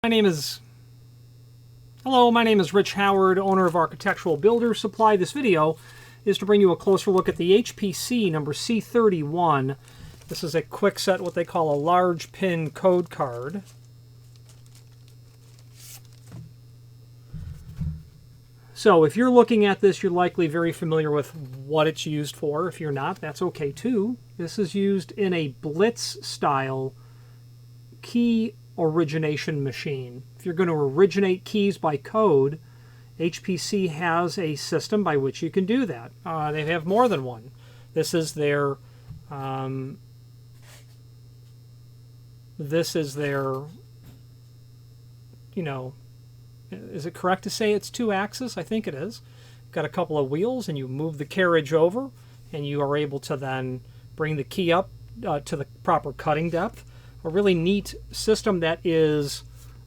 Hello, my name is Rich Howard, owner of Architectural Builder Supply. This video is to bring you a closer look at the HPC number C31. This is a Kwikset, what they call a large pin code card. So if you're looking at this, you're likely very familiar with what it's used for. If you're not, that's okay too. This is used in a blitz style key origination machine. If you're going to originate keys by code, HPC has a system by which you can do that. They have more than one. This is their is it correct to say it's 2-axis? I think it is. Got a couple of wheels, and you move the carriage over, and you are able to then bring the key up to the proper cutting depth. A really neat system that is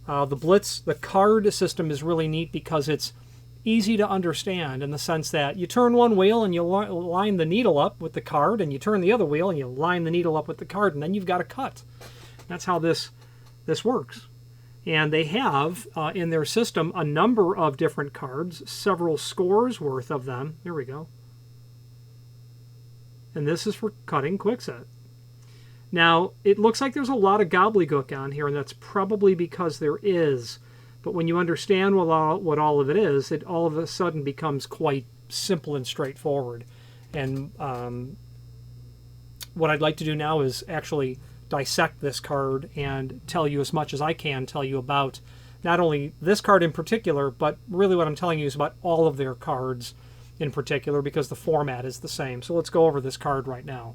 the card system is really neat because it's easy to understand in the sense that you turn one wheel and you line the needle up with the card, and you turn the other wheel and you line the needle up with the card, and then you've got a cut. That's how this works. And they have in their system a number of different cards, several scores worth of them. Here we go. And this is for cutting Kwikset. Now, it looks like there's a lot of gobbledygook on here, and that's probably because there is. But when you understand what all of it is, it all of a sudden becomes quite simple and straightforward. And what I'd like to do now is actually dissect this card and tell you as much as I can tell you about not only this card in particular, but really what I'm telling you is about all of their cards in particular, because the format is the same. So let's go over this card right now.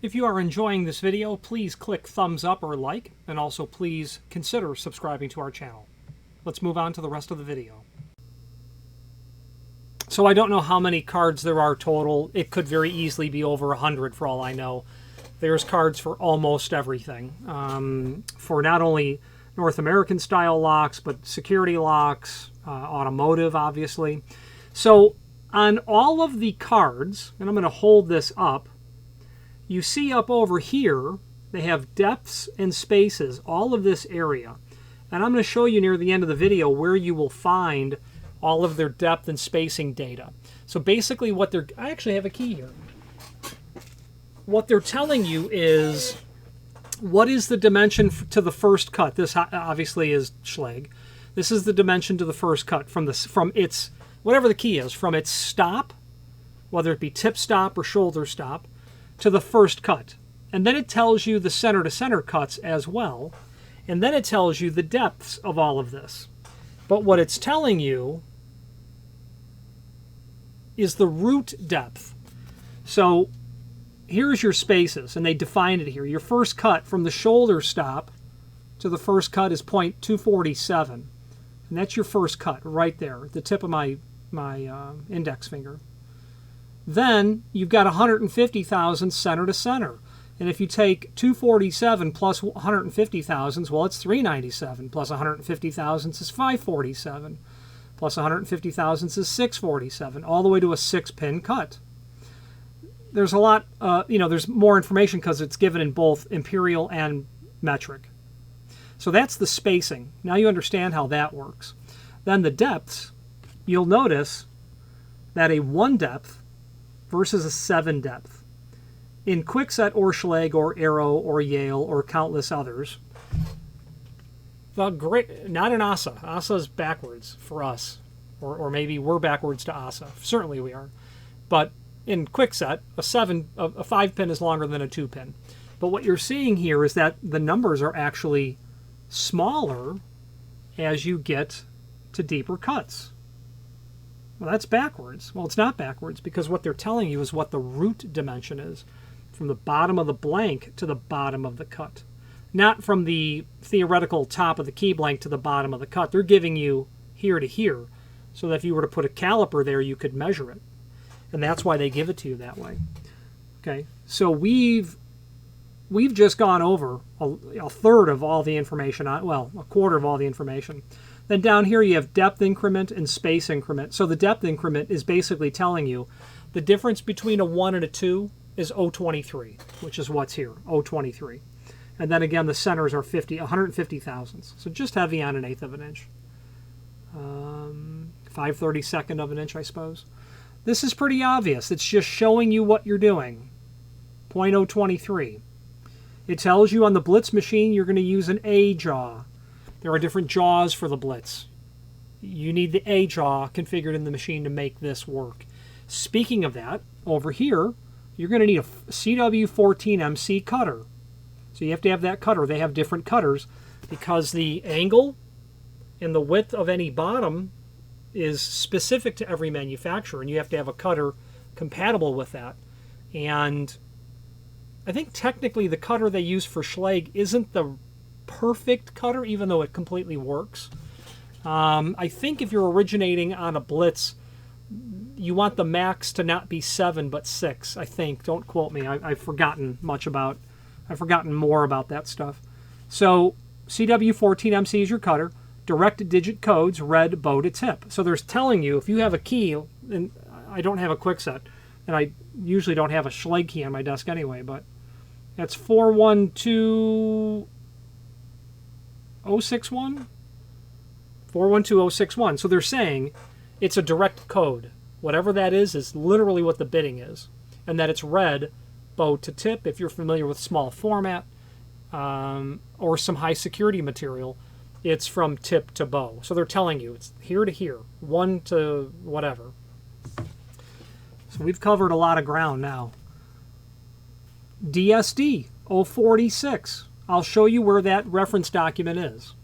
If you are enjoying this video, please click thumbs up or like, and also please consider subscribing to our channel. Let's move on to the rest of the video. So I don't know how many cards there are total. It could very easily be over 100 for all I know. There's cards for almost everything. For not only North American style locks, but security locks, automotive obviously. So on all of the cards, and I'm going to hold this up, you see up over here, they have depths and spaces, all of this area. And I'm going to show you near the end of the video where you will find all of their depth and spacing data. So basically I actually have a key here. What they're telling you is what is the dimension to the first cut. This obviously is Schlage. This is the dimension to the first cut from its, whatever the key is, from its stop, whether it be tip stop or shoulder stop, to the first cut. And then it tells you the center to center cuts as well. And then it tells you the depths of all of this. But what it's telling you is the root depth. So here's your spaces, and they define it here. Your first cut from the shoulder stop to the first cut is 0.247. And that's your first cut right there, at the tip of my index finger. Then you've got 150 thousandths center to center. And if you take 247 plus 150 thousandths, well, it's 397. Plus 150 thousandths is 547. Plus 150 thousandths is 647, all the way to a 6-pin cut. There's a lot, there's more information because it's given in both imperial and metric. So that's the spacing. Now you understand how that works. Then the depths, you'll notice that a 1 depth versus a 7 depth. In Kwikset or Schlage or Arrow or Yale or countless others, not in ASA. ASA is backwards for us, or maybe we're backwards to ASA. Certainly we are. But in Kwikset, a 5-pin is longer than a 2-pin. But what you're seeing here is that the numbers are actually smaller as you get to deeper cuts. Well, that's backwards. Well, it's not backwards because what they're telling you is what the root dimension is, from the bottom of the blank to the bottom of the cut. Not from the theoretical top of the key blank to the bottom of the cut. They're giving you here to here, so that if you were to put a caliper there, you could measure it. And that's why they give it to you that way. Okay, so we've just gone over a third of all the information, well, a quarter of all the information. Then down here you have depth increment and space increment. So the depth increment is basically telling you the difference between a 1 and a 2 is 0.23, which is what's here, 0.23. And then again, the centers are 150 thousandths. So just heavy on 1/8 of an inch. 5/32 of an inch, I suppose. This is pretty obvious. It's just showing you what you're doing. 0.023. It tells you on the Blitz machine you're going to use an A jaw. There are different jaws for the Blitz. You need the A jaw configured in the machine to make this work. Speaking of that, over here, you're going to need a CW14MC cutter. So you have to have that cutter. They have different cutters because the angle and the width of any bottom is specific to every manufacturer, and you have to have a cutter compatible with that. And I think technically the cutter they use for Schlage isn't the perfect cutter, even though it completely works. I think if you're originating on a Blitz, you want the max to not be 7 but 6, I think. Don't quote me. I've forgotten more about that stuff. So CW14MC is your cutter. Direct digit codes, red bow to tip. So there's telling you if you have a key, and I don't have a Kwikset, and I usually don't have a Schlage key on my desk anyway, but that's 412061? 412061. So they're saying it's a direct code. Whatever that is literally what the bitting is. And that it's red bow to tip, if you're familiar with small format or some high security material, it's from tip to bow. So they're telling you it's here to here, 1 to whatever. So we've covered a lot of ground now. DSD 046. I'll show you where that reference document is.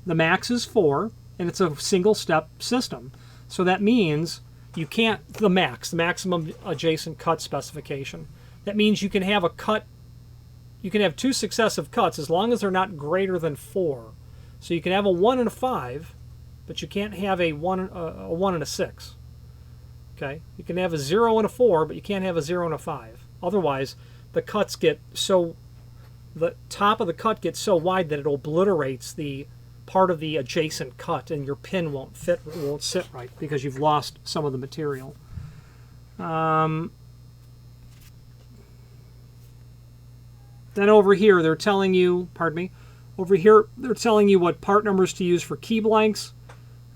The max is 4, and it's a single-step system. So that means you can't, the maximum adjacent cut specification. That means you can have a cut, you can have 2 successive cuts as long as they're not greater than 4. So you can have a 1 and a 5, but you can't have a 1 and a 6. Okay? You can have a 0 and a 4, but you can't have a 0 and a 5. Otherwise, the cuts get so, the top of the cut gets so wide that it obliterates the part of the adjacent cut, and your pin won't sit right because you've lost some of the material. Then over here they're telling you, over here they're telling you what part numbers to use for key blanks.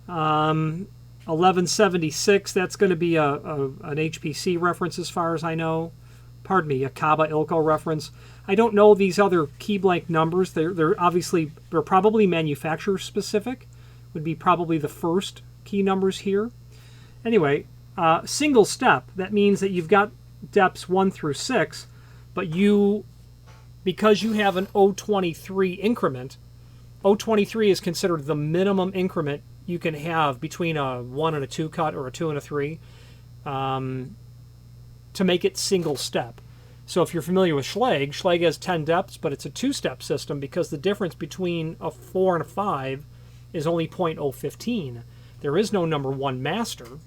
1176, that's going to be an HPC reference as far as I know. A Kaba Ilko reference. I don't know these other key blank numbers. They're probably manufacturer specific. Would be probably the first key numbers here. Anyway, single step. That means that you've got depths 1 through 6, but because you have an 023 increment, 023 is considered the minimum increment you can have between a 1 and a 2 cut or a 2 and a 3 to make it single step. So if you're familiar with Schlage has 10 depths, but it's a 2-step system because the difference between a 4 and a 5 is only 0.015. There is no number 1 master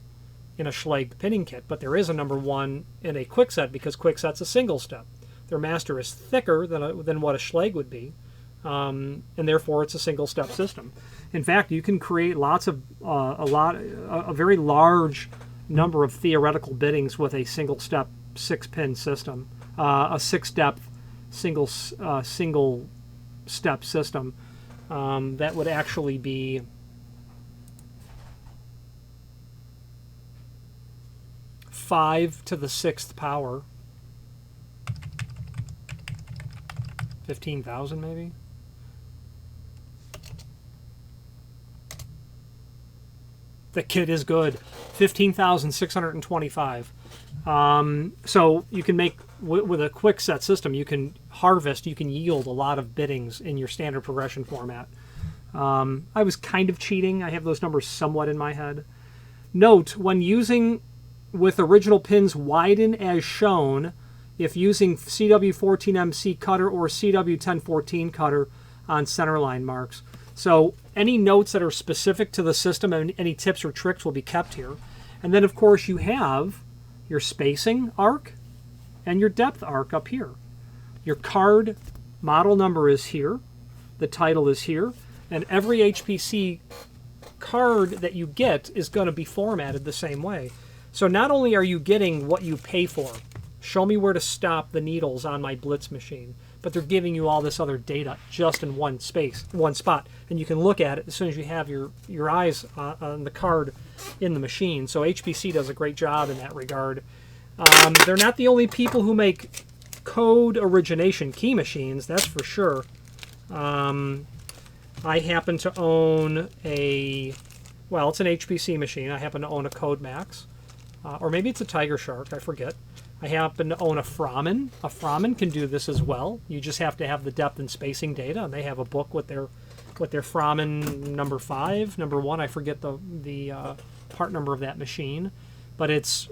in a Schlage pinning kit, but there is a number 1 in a Kwikset because Kwikset's a single step. Their master is thicker than what a Schlage would be, and therefore it's a single step system. In fact, you can create a very large number of theoretical bittings with a single step 6-pin system. A 6-depth single step system that would actually be 5 to the 6th power, 15,000 maybe. The kit is good, 15,625. So you can make, with a Kwikset system, you can yield a lot of bittings in your standard progression format. I was kind of cheating. I have those numbers somewhat in my head. Note, when using with original pins widen as shown, if using CW14MC cutter or CW1014 cutter on centerline marks. So any notes that are specific to the system and any tips or tricks will be kept here. And then, of course, you have your spacing arc and your depth arc up here. Your card model number is here. The title is here. And every HPC card that you get is going to be formatted the same way. So not only are you getting what you pay for, Show me where to stop the needles on my blitz machine. But they're giving you all this other data just in one spot. And you can look at it as soon as you have your eyes on the card in the machine. So HPC does a great job in that regard. They're not the only people who make code origination key machines, that's for sure. I happen to own well, it's an HPC machine. I happen to own a CodeMax. Or maybe it's a Tiger Shark, I forget. I happen to own a Fromen. A Fromen can do this as well. You just have to have the depth and spacing data, and they have a book with their Fromen number 5, number 1. I forget the part number of that machine, but it's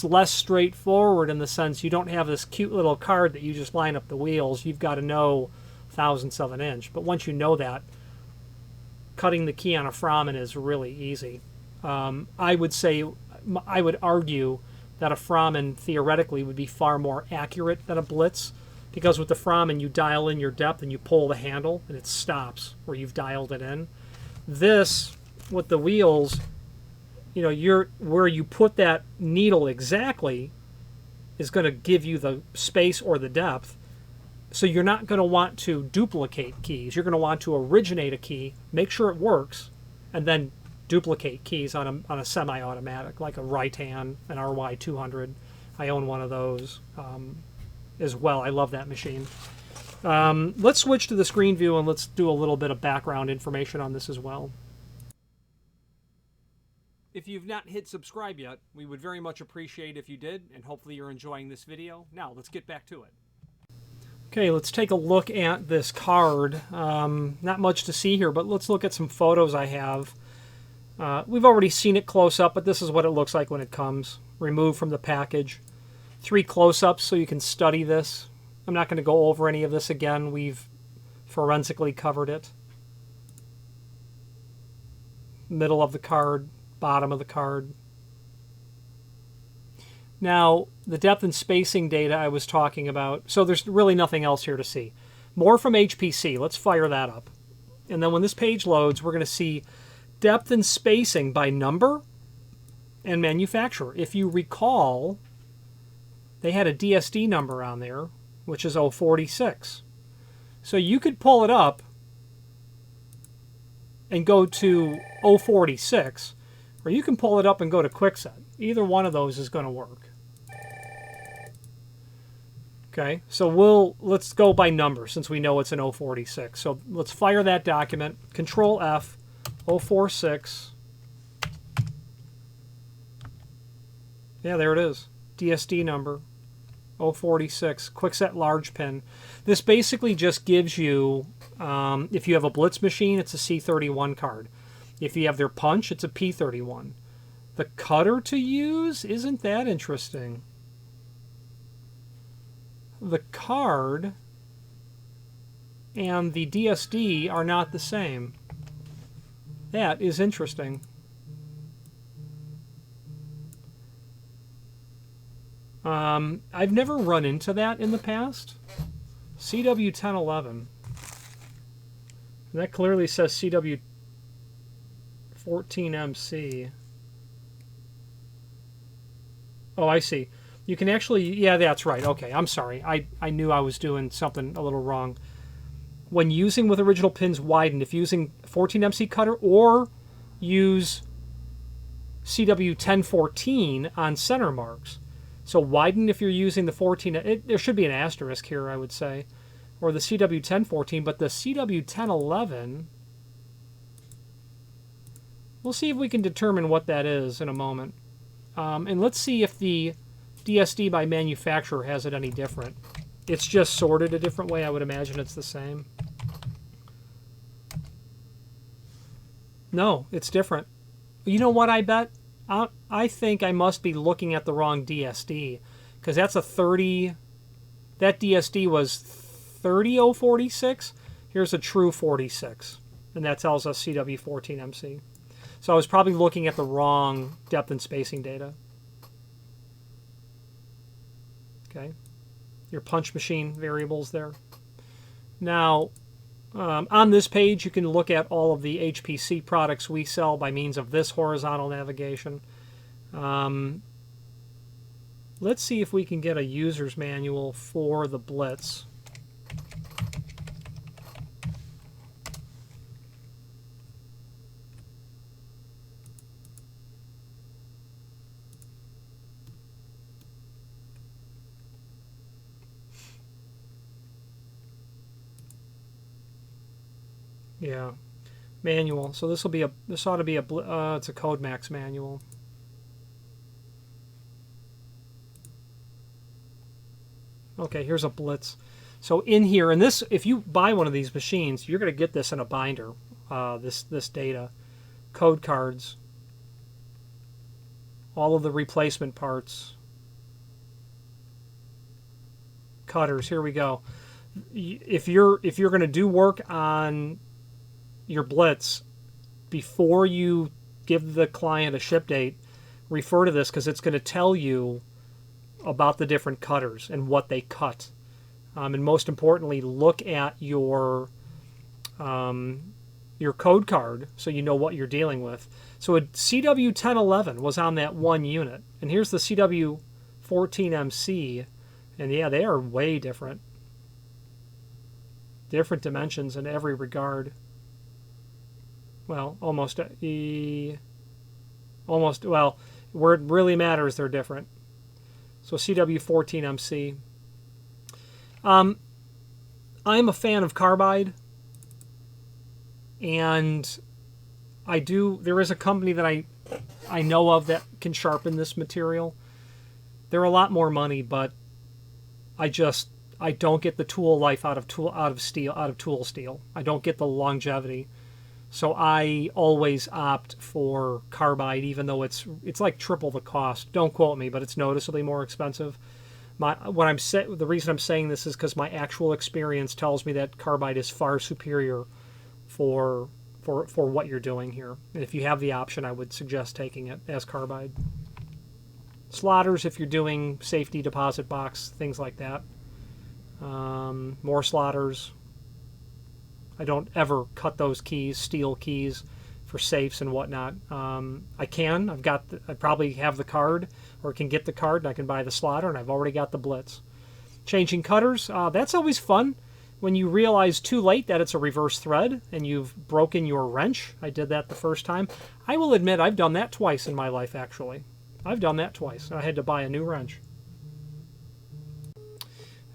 less straightforward in the sense you don't have this cute little card that you just line up the wheels. You've got to know thousandths of an inch. But once you know that, cutting the key on a Fromen is really easy. I would argue that a Fromen theoretically would be far more accurate than a Blitz, because with the Fromen you dial in your depth and you pull the handle and it stops where you've dialed it in. This, with the wheels, where you put that needle exactly is going to give you the space or the depth. So you're not going to want to duplicate keys. You're going to want to originate a key, make sure it works, and then duplicate keys on a semi-automatic, like a Ritan, an RY200. I own one of those as well. I love that machine. Let's switch to the screen view and let's do a little bit of background information on this as well. If you've not hit subscribe yet, we would very much appreciate if you did, and hopefully you're enjoying this video. Now, let's get back to it. Okay, let's take a look at this card. Not much to see here, but let's look at some photos I have. We've already seen it close up, but this is what it looks like when it comes. Removed from the package. 3 close-ups so you can study this. I'm not going to go over any of this again. We've forensically covered it. Middle of the card, bottom of the card. Now, the depth and spacing data I was talking about, so there's really nothing else here to see. More from HPC. Let's fire that up. And then when this page loads, we're going to see depth and spacing by number and manufacturer. If you recall, they had a DSD number on there, which is 046. So you could pull it up and go to 046, or you can pull it up and go to Kwikset. Either one of those is going to work. Okay, so let's go by number since we know it's an 046. So let's fire that document. Control F, 046. Yeah, there it is. DSD number, 046. Kwikset large pin. This basically just gives you, if you have a Blitz machine, it's a C31 card. If you have their punch, it's a P31. The cutter to use isn't that interesting. The card and the DSD are not the same. That is interesting. I've never run into that in the past. CW1011. That clearly says CW14MC. Oh, I see. You can actually, yeah, that's right. Okay, I'm sorry. I knew I was doing something a little wrong. When using with original pins widened, if using 14MC cutter or use CW1014 on center marks. So widen if you're using the 14, there should be an asterisk here, I would say, or the CW1014, but the CW1011, we'll see if we can determine what that is in a moment. And let's see if the DSD by manufacturer has it any different. It's just sorted a different way. I would imagine it's the same. No, it's different. You know what I bet? I think I must be looking at the wrong DSD, because that's a 30. That DSD was 30046. Here's a true 46, and that tells us CW14MC. So I was probably looking at the wrong depth and spacing data. Okay, your punch machine variables there. Now, on this page, you can look at all of the HPC products we sell by means of this horizontal navigation. Let's see if we can get a user's manual for the Blitz. Yeah, manual. So this ought to be it's a CodeMax manual. Okay, here's a Blitz. So in here, and this, if you buy one of these machines, you're going to get this in a binder. This data, code cards, all of the replacement parts, cutters. Here we go. If you're going to do work on your Blitz, before you give the client a ship date, refer to this because it's going to tell you about the different cutters and what they cut. And most importantly, look at your code card so you know what you're dealing with. So a CW1011 was on that one unit. And here's the CW14MC. And yeah, they are way different. Different dimensions in every regard. Well, almost, well, where it really matters, they're different. So CW14MC. I'm a fan of carbide, and there is a company that I know of that can sharpen this material. They're a lot more money, but I don't get the tool life out of tool steel. I don't get the longevity. So I always opt for carbide, even though it's like triple the cost. Don't quote me, but it's noticeably more expensive. The reason I'm saying this is because my actual experience tells me that carbide is far superior for what you're doing here. And if you have the option, I would suggest taking it as carbide. Slotters, if you're doing safety deposit box, things like that. More slotters. I don't ever cut those keys, steel keys, for safes and whatnot. I can. I probably have the card, or can get the card, and I can buy the slotter, and I've already got the Blitz. Changing cutters, that's always fun when you realize too late that it's a reverse thread and you've broken your wrench. I did that the first time. I will admit I've done that twice in my life, actually. I've done that twice. I had to buy a new wrench.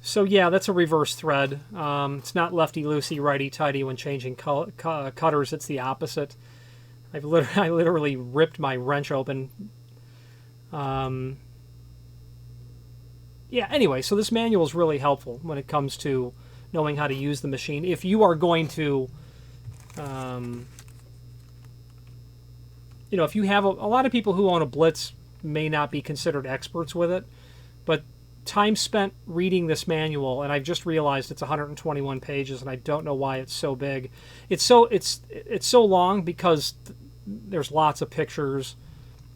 So yeah, that's a reverse thread. It's not lefty-loosey, righty-tighty when changing cutters. It's the opposite. I literally ripped my wrench open. Yeah, anyway, so this manual is really helpful when it comes to knowing how to use the machine. If you are going to, if you have a lot of people who own a Blitz may not be considered experts with it, but time spent reading this manual, and I've just realized it's 121 pages, and I don't know why it's so big. It's so long because there's lots of pictures,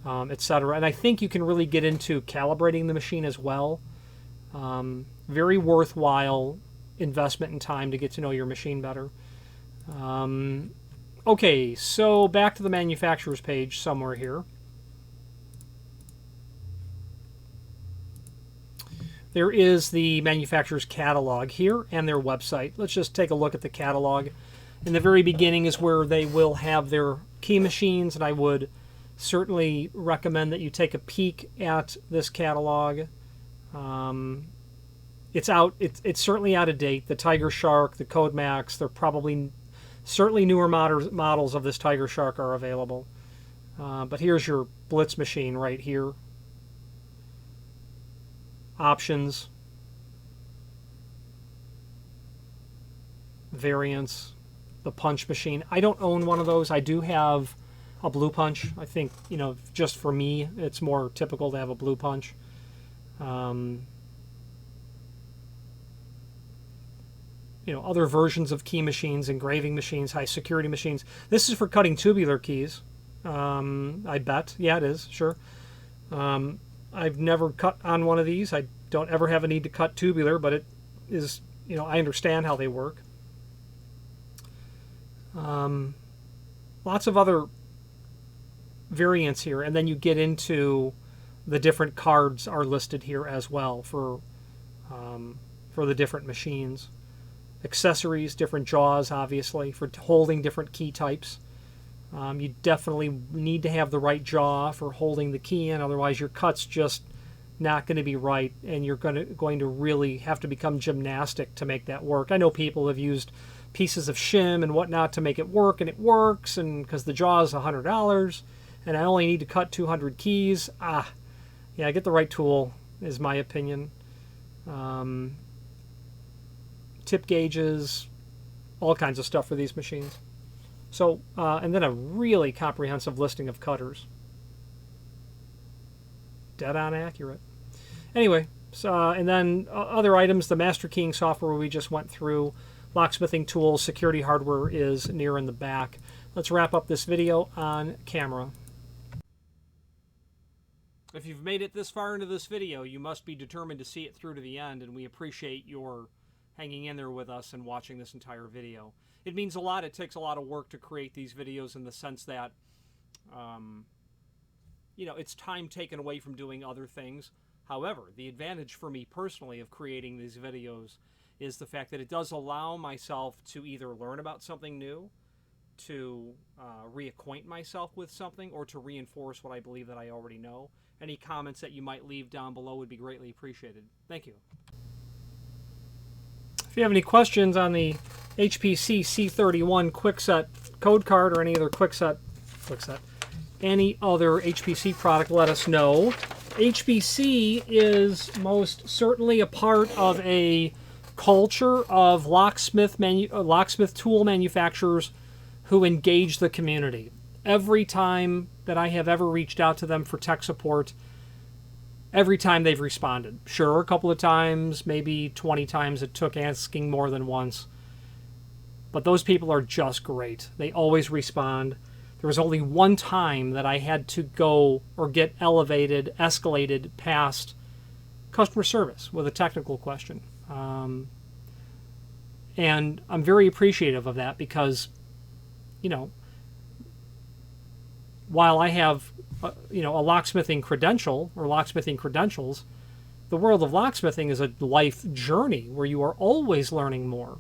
etc. And I think you can really get into calibrating the machine as well. Very worthwhile investment in time to get to know your machine better. Okay, so back to the manufacturer's page somewhere here. There is the manufacturer's catalog here and their website. Let's just take a look at the catalog. In the very beginning is where they will have their key machines, and I would certainly recommend that you take a peek at this catalog. It's certainly out of date. The Tiger Shark, the CodeMax, they're certainly newer models of this Tiger Shark are available. But here's your Blitz machine right here. Options, variants, the punch machine. I don't own one of those. I do have a blue punch. I think, just for me, it's more typical to have a blue punch. Other versions of key machines, engraving machines, high security machines. This is for cutting tubular keys. I bet. Yeah, it is. Sure. I've never cut on one of these. I don't ever have a need to cut tubular, but it is, I understand how they work. Lots of other variants here, and then you get into the different cards are listed here as well for the different machines. Accessories, different jaws, obviously, for holding different key types. You definitely need to have the right jaw for holding the key in, otherwise your cut's just not going to be right, and you're going to really have to become gymnastic to make that work. I know people have used pieces of shim and whatnot to make it work, and it works, and because the jaw is $100, and I only need to cut 200 keys. Yeah, get the right tool, is my opinion. Tip gauges, all kinds of stuff for these machines. So, and then a really comprehensive listing of cutters. Dead on accurate. Anyway, so, and then other items, the master keying software we just went through, locksmithing tools, security hardware is near in the back. Let's wrap up this video on camera. If you've made it this far into this video, you must be determined to see it through to the end, and we appreciate your hanging in there with us and watching this entire video. It means a lot. It takes a lot of work to create these videos in the sense that, you know, it's time taken away from doing other things. However, the advantage for me personally of creating these videos is the fact that it does allow myself to either learn about something new, to reacquaint myself with something, or to reinforce what I believe that I already know. Any comments that you might leave down below would be greatly appreciated. Thank you. If you have any questions on the HPC C31 Kwikset code card or any other any other HPC product, let us know. HPC is most certainly a part of a culture of locksmith tool manufacturers who engage the community. Every time that I have ever reached out to them for tech support, every time they've responded. Sure, a couple of times, maybe 20 times it took asking more than once. But those people are just great. They always respond. There was only one time that I had to go or get escalated past customer service with a technical question. And I'm very appreciative of that because, you know, while I have, you know, a locksmithing credential or locksmithing credentials, the world of locksmithing is a life journey where you are always learning more.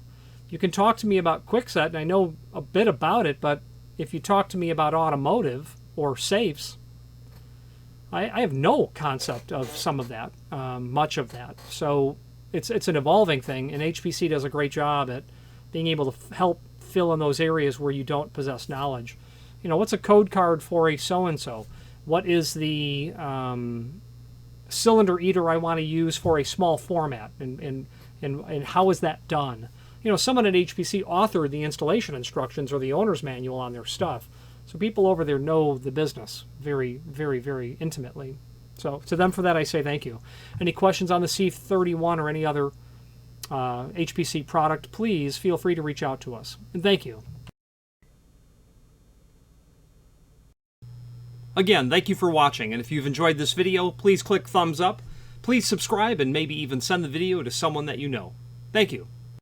You can talk to me about Kwikset, and I know a bit about it, but if you talk to me about automotive or safes, I have no concept of some of that, much of that. So it's an evolving thing, and HPC does a great job at being able to help fill in those areas where you don't possess knowledge. You know, what's a code card for a so-and-so? What is the cylinder eater I want to use for a small format? And how is that done? You know, someone at HPC authored the installation instructions or the owner's manual on their stuff. So people over there know the business very, very, very intimately. So to them for that, I say thank you. Any questions on the C31 or any other HPC product, please feel free to reach out to us. And thank you. Again, thank you for watching, and if you've enjoyed this video, please click thumbs up, please subscribe, and maybe even send the video to someone that you know. Thank you.